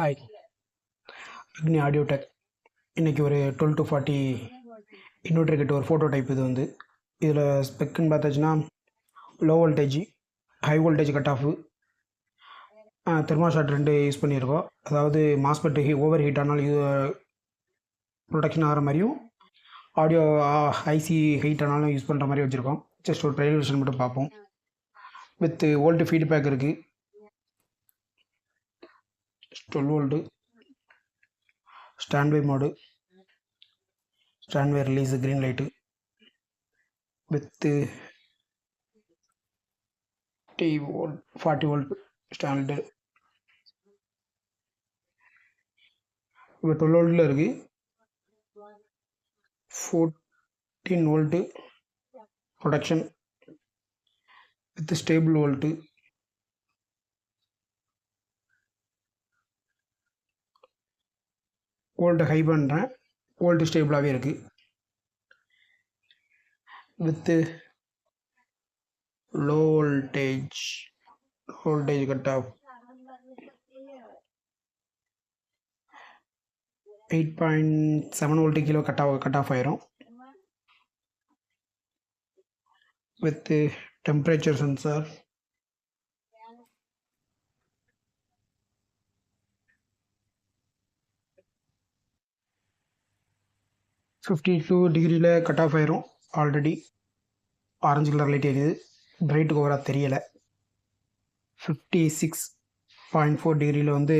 Hi, அக்னி audio tech. இன்றைக்கி ஒரு 12 to 40 inverter கிட்ட ஒரு ஃபோட்டோ டைப். இது வந்து இதில் ஸ்பெக்குன்னு பார்த்தாச்சுன்னா low voltage, high voltage cut off, தெர்மாஷாட் 2 யூஸ் பண்ணியிருக்கோம். அதாவது மாஸ்பெட் ஓவர் ஹீட் ஆனாலும் ப்ரொடெக்ஷன் ஆகிற மாதிரியும், ஆடியோ ஐசி ஹீட் ஆனாலும் யூஸ் பண்ணுற மாதிரி வச்சுருக்கோம். ஜஸ்ட் ஒரு ட்ரையல் வெர்ஷன் மட்டும் பார்ப்போம். வித் வோல்ட் ஃபீட்பேக் இருக்குது. 12 volt standby mode, standby release green light with 40 volt stand. இப்போ 12 வோல்ட்டில் இருக்குது. 14 volt protection with stable volt. Volt high பண்ணுறேன், வோல்ட்டு ஸ்டேபிளாகவே இருக்குது. With low voltage cut off 8.7 volt kilo cut off ஆயிரும். வித் டெம்பரேச்சர் சென்சார், $52 டிகிரியில் cut off ஆயிரும். Already orange colour light எரியுது, பிரைட்டு ஓவராக தெரியலை. 56.4 டிகிரியில் வந்து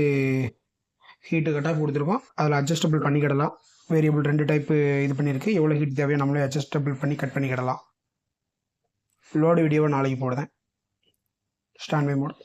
ஹீட்டு கட் ஆஃப் கொடுத்துருக்கோம். அதில் அட்ஜஸ்டபிள் பண்ணிக்கிடலாம். வேரியபிள் 2 டைப்பு இது பண்ணியிருக்கு. எவ்வளோ ஹீட் தேவையோ நம்மளே அட்ஜஸ்டபிள் பண்ணி கட் பண்ணிக்கிடலாம். லோடு வீடியோவை நாளைக்கு போடுறேன். Standby mode.